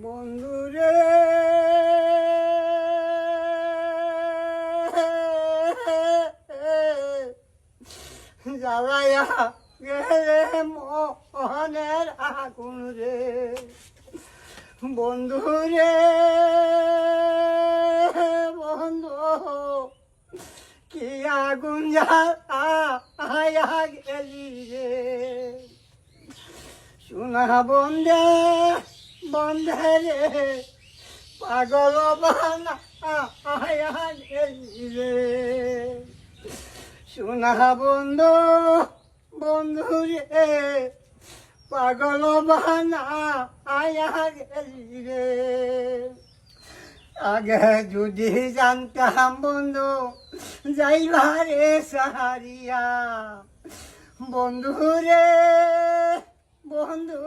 বন্ধুরে জ্বালাইয়া গেলে মোহনের আগুন রে, বন্ধুরে বন্ধু কি আগুন জ্বালাইয়া গেলি রে, সোনা বন্ধে বন্ধে রে পাগল বানাইয়া গেলি রে, সোনা বন্ধু বন্ধু রে পাগল বানাইয়া গেলি রে, আগে যদি জানতাম বন্ধু যাইবারে সাহারিয়া, বন্ধু রে বন্ধু